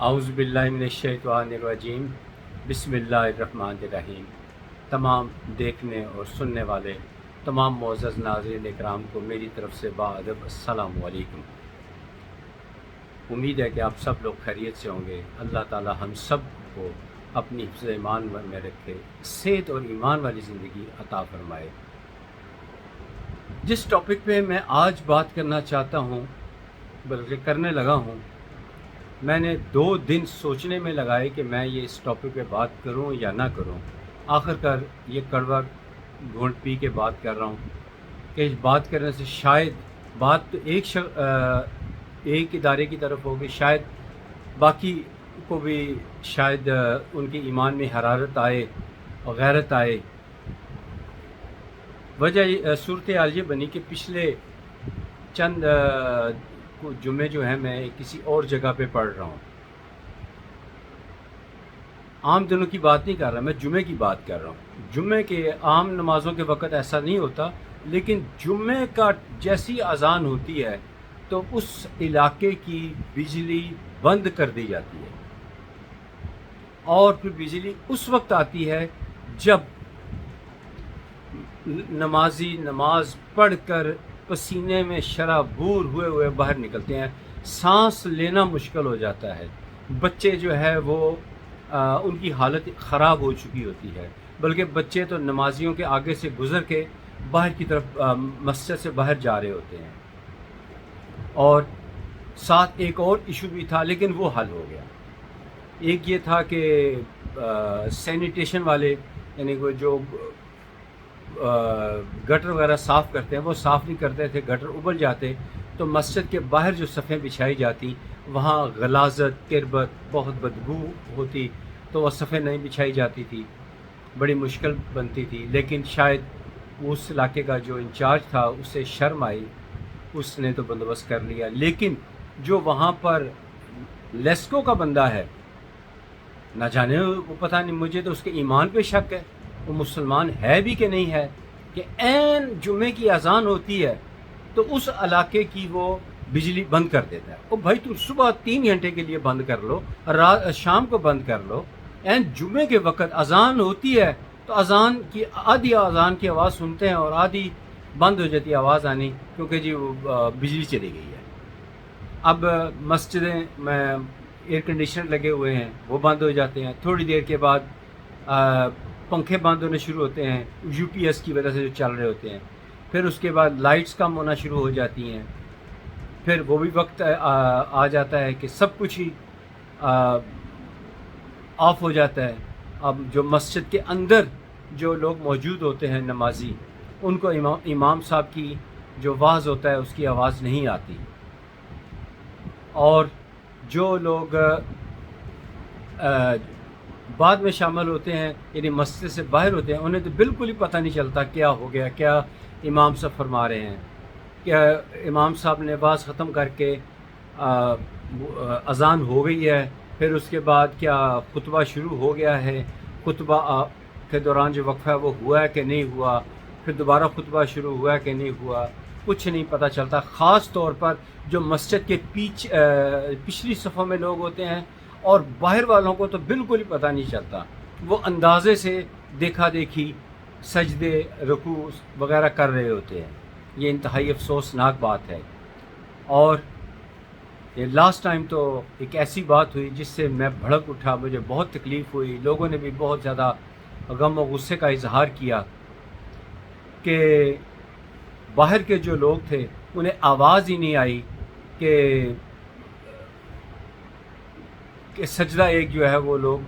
اعوذ باللہ من الشیطان الرجیم بسم اللہ الرحمن الرحیم۔ تمام دیکھنے اور سننے والے تمام معزز ناظرین اکرام کو میری طرف سے باادب السلام علیکم۔ امید ہے کہ آپ سب لوگ خیریت سے ہوں گے۔ اللہ تعالی ہم سب کو اپنی حفظ ایمان میں رکھے، صحت اور ایمان والی زندگی عطا فرمائے۔ جس ٹاپک پہ میں آج بات کرنا چاہتا ہوں، بلکہ کرنے لگا ہوں، میں نے 2 دن سوچنے میں لگائے کہ میں یہ اس ٹاپک پہ بات کروں یا نہ کروں۔ آخر کار یہ کڑوا گھونٹ پی کے بات کر رہا ہوں کہ اس بات کرنے سے شاید بات تو ایک ادارے کی طرف ہوگی، شاید باقی کو بھی شاید ان کے ایمان میں حرارت آئے اور غیرت آئے۔ وجہ صورتحال یہ بنی کہ پچھلے چند جمعے جو ہیں میں کسی اور جگہ پہ پڑھ رہا ہوں۔ عام دنوں کی بات نہیں کر رہا، میں جمعے کی بات کر رہا ہوں۔ جمعے کے عام نمازوں کے وقت ایسا نہیں ہوتا، لیکن جمعے کا جیسی اذان ہوتی ہے تو اس علاقے کی بجلی بند کر دی جاتی ہے، اور پھر بجلی اس وقت آتی ہے جب نمازی نماز پڑھ کر پسینے میں شرابور ہوئے باہر نکلتے ہیں۔ سانس لینا مشکل ہو جاتا ہے۔ بچے جو ہے وہ ان کی حالت خراب ہو چکی ہوتی ہے، بلکہ بچے تو نمازیوں کے آگے سے گزر کے باہر کی طرف مسجد سے باہر جا رہے ہوتے ہیں۔ اور ساتھ ایک اور ایشو بھی تھا، لیکن وہ حل ہو گیا۔ ایک یہ تھا کہ سینیٹیشن والے، یعنی وہ جو گٹر وغیرہ صاف کرتے ہیں وہ صاف نہیں کرتے تھے، گٹر ابل جاتے تو مسجد کے باہر جو صفیں بچھائی جاتی وہاں غلاظت، تربت، بہت بدبو ہوتی، تو وہ صفیں نہیں بچھائی جاتی تھی، بڑی مشکل بنتی تھی۔ لیکن شاید اس علاقے کا جو انچارج تھا اسے شرم آئی، اس نے تو بندوبست کر لیا۔ لیکن جو وہاں پر لیسکو کا بندہ ہے، نہ جانے وہ پتہ نہیں، مجھے تو اس کے ایمان پہ شک ہے، وہ مسلمان ہے بھی کہ نہیں ہے، کہ عین جمعے کی اذان ہوتی ہے تو اس علاقے کی وہ بجلی بند کر دیتا ہے۔ او بھائی تم صبح 3 گھنٹے کے لیے بند کر لو، شام کو بند کر لو، عین جمعے کے وقت اذان ہوتی ہے تو آدھی اذان کی آواز سنتے ہیں اور آدھی بند ہو جاتی ہے آواز آنی، کیونکہ جی وہ بجلی چلی گئی ہے۔ اب مسجدیں میں ایئر کنڈیشنر لگے ہوئے ہیں، وہ بند ہو جاتے ہیں، تھوڑی دیر کے بعد پنکھے بند ہونے شروع ہوتے ہیں یو پی ایس کی وجہ سے جو چل رہے ہوتے ہیں، پھر اس کے بعد لائٹس کم ہونا شروع ہو جاتی ہیں، پھر وہ بھی وقت آ جاتا ہے کہ سب کچھ ہی آف ہو جاتا ہے۔ اب جو مسجد کے اندر جو لوگ موجود ہوتے ہیں نمازی، ان کو امام صاحب کی جو واعظ ہوتا ہے اس کی آواز نہیں آتی، اور جو لوگ بعد میں شامل ہوتے ہیں، یعنی مسجد سے باہر ہوتے ہیں، انہیں تو بالکل ہی پتہ نہیں چلتا کیا ہو گیا، کیا امام صاحب فرما رہے ہیں، کیا امام صاحب نے واعظ ختم کر کے اذان ہو گئی ہے، پھر اس کے بعد کیا خطبہ شروع ہو گیا ہے، خطبہ کے دوران جو وقفہ ہے وہ ہوا ہے کہ نہیں ہوا، پھر دوبارہ خطبہ شروع ہوا ہے کہ نہیں ہوا، کچھ نہیں پتہ چلتا۔ خاص طور پر جو مسجد کے پچھلی صفوں میں لوگ ہوتے ہیں اور باہر والوں کو تو بالکل ہی پتہ نہیں چلتا، وہ اندازے سے دیکھا دیکھی سجدے، رکوع وغیرہ کر رہے ہوتے ہیں۔ یہ انتہائی افسوسناک بات ہے۔ اور یہ لاسٹ ٹائم تو ایک ایسی بات ہوئی جس سے میں بھڑک اٹھا، مجھے بہت تکلیف ہوئی، لوگوں نے بھی بہت زیادہ غم و غصے کا اظہار کیا کہ باہر کے جو لوگ تھے انہیں آواز ہی نہیں آئی کہ سجدہ ایک جو ہے وہ لوگ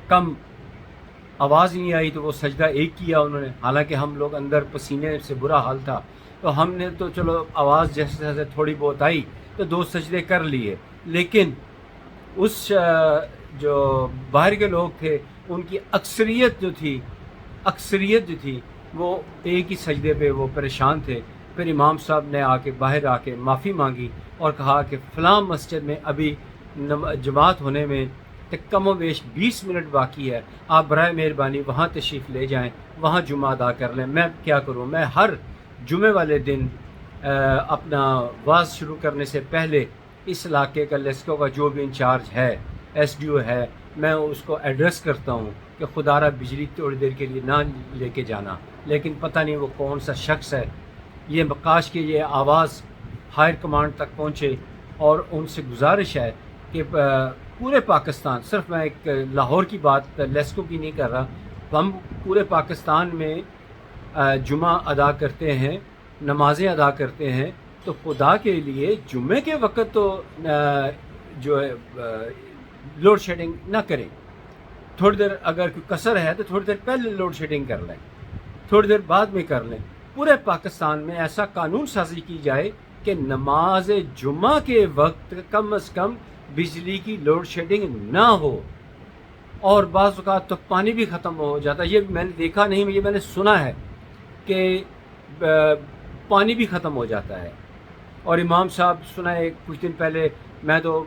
کم، آواز ہی نہیں آئی تو وہ سجدہ ایک کیا انہوں نے، حالانکہ ہم لوگ اندر پسینے سے برا حال تھا، تو ہم نے تو چلو آواز جیسے جیسے تھوڑی بہت آئی تو 2 سجدے کر لیے، لیکن اس جو باہر کے لوگ تھے ان کی اکثریت جو تھی وہ ایک ہی سجدے پہ وہ پریشان تھے۔ پھر امام صاحب نے باہر آ کے معافی مانگی اور کہا کہ فلاں مسجد میں ابھی جماعت ہونے میں کم و بیش 20 منٹ باقی ہے، آپ برائے مہربانی وہاں تشریف لے جائیں، وہاں جمعہ ادا کر لیں۔ میں کیا کروں، میں ہر جمعے والے دن اپنا واعظ شروع کرنے سے پہلے اس علاقے کا لیسکو کا جو بھی انچارج ہے ایس ڈی او ہے، میں اس کو ایڈریس کرتا ہوں کہ خدا را بجلی تھوڑی دیر کے لیے نہ لے کے جانا، لیکن پتہ نہیں وہ کون سا شخص ہے۔ یہ کاش کہ یہ آواز ہائر کمانڈ تک پہنچے، اور ان سے گزارش ہے کہ پورے پاکستان، صرف میں ایک لاہور کی بات لیسکو کی نہیں کر رہا، ہم پورے پاکستان میں جمعہ ادا کرتے ہیں، نمازیں ادا کرتے ہیں، تو خدا کے لیے جمعے کے وقت تو جو ہے لوڈ شیڈنگ نہ کریں۔ تھوڑی دیر اگر کوئی کسر ہے تو تھوڑی دیر پہلے لوڈ شیڈنگ کر لیں، تھوڑی دیر بعد میں کر لیں۔ پورے پاکستان میں ایسا قانون سازی کی جائے کہ نماز جمعہ کے وقت کم از کم بجلی کی لوڈ شیڈنگ نہ ہو۔ اور بعض اوقات تو پانی بھی ختم ہو جاتا ہے، یہ میں نے دیکھا نہیں، یہ میں نے سنا ہے کہ پانی بھی ختم ہو جاتا ہے۔ اور امام صاحب سنا ہے کچھ دن پہلے، میں تو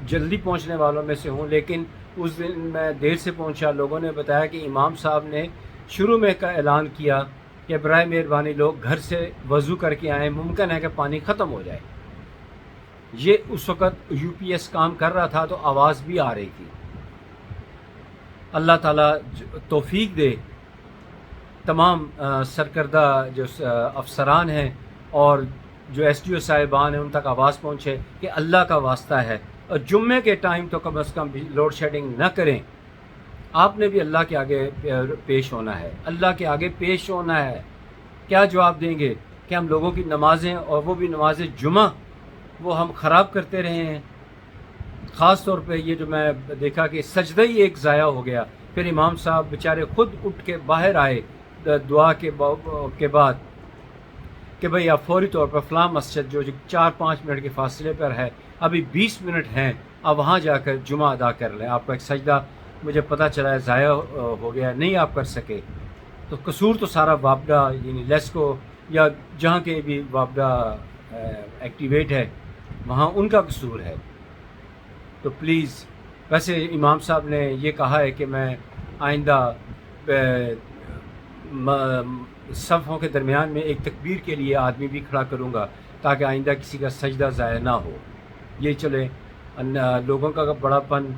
جلدی پہنچنے والوں میں سے ہوں، لیکن اس دن میں دیر سے پہنچا، لوگوں نے بتایا کہ امام صاحب نے شروع میں کا اعلان کیا کہ برائے مہربانی لوگ گھر سے وضو کر کے آئیں، ممکن ہے کہ پانی ختم ہو جائے۔ یہ اس وقت یو پی ایس کام کر رہا تھا تو آواز بھی آ رہی تھی۔ اللہ تعالیٰ توفیق دے تمام سرکردہ جو افسران ہیں اور جو ایس ڈی او صاحبان ہیں، ان تک آواز پہنچے کہ اللہ کا واسطہ ہے، اور جمعے کے ٹائم تو کم از کم لوڈ شیڈنگ نہ کریں۔ آپ نے بھی اللہ کے آگے پیش ہونا ہے، اللہ کے آگے پیش ہونا ہے۔ کیا جواب دیں گے کہ ہم لوگوں کی نمازیں، اور وہ بھی نماز جمعہ، وہ ہم خراب کرتے رہے ہیں۔ خاص طور پہ یہ جو میں دیکھا کہ سجدہ ہی ایک ضائع ہو گیا، پھر امام صاحب بیچارے خود اٹھ کے باہر آئے دعا کے بعد کہ بھئی آپ فوری طور پر فلاں مسجد جو 4-5 منٹ کے فاصلے پر ہے، ابھی 20 منٹ ہیں، آپ وہاں جا کر جمعہ ادا کر لیں۔ آپ کا ایک سجدہ مجھے پتہ چلا ہے ضائع ہو گیا، نہیں آپ کر سکے، تو قصور تو سارا وابڈا یعنی لیسکو یا جہاں کے بھی وابڈا ایکٹیویٹ ہے وہاں ان کا قصور ہے۔ تو پلیز، ویسے امام صاحب نے یہ کہا ہے کہ میں آئندہ صفوں کے درمیان میں ایک تکبیر کے لیے آدمی بھی کھڑا کروں گا تاکہ آئندہ کسی کا سجدہ ضائع نہ ہو۔ یہ چلے لوگوں کا بڑا پن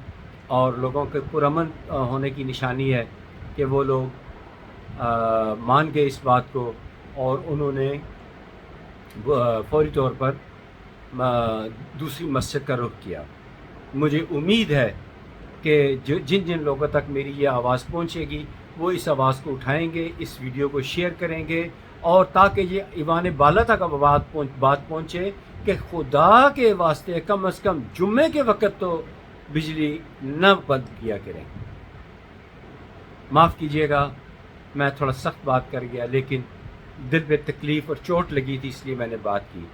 اور لوگوں کے پرامن ہونے کی نشانی ہے کہ وہ لوگ مان گئے اس بات کو، اور انہوں نے فوری طور پر دوسری مسجد کا رخ کیا۔ مجھے امید ہے کہ جن جن لوگوں تک میری یہ آواز پہنچے گی وہ اس آواز کو اٹھائیں گے، اس ویڈیو کو شیئر کریں گے، اور تاکہ یہ ایوان بالا تک بات پہنچے کہ خدا کے واسطے کم از کم جمعے کے وقت تو بجلی نہ بند کیا کریں۔ معاف کیجیے گا، میں تھوڑا سخت بات کر گیا، لیکن دل پہ تکلیف اور چوٹ لگی تھی، اس لیے میں نے بات کی۔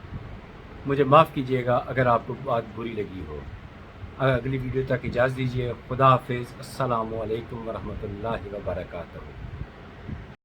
مجھے معاف کیجیے گا اگر آپ کو بات بری لگی ہو۔ اگلی ویڈیو تک اجازت دیجیے۔ خدا حافظ۔ السلام علیکم ورحمۃ اللہ وبرکاتہ۔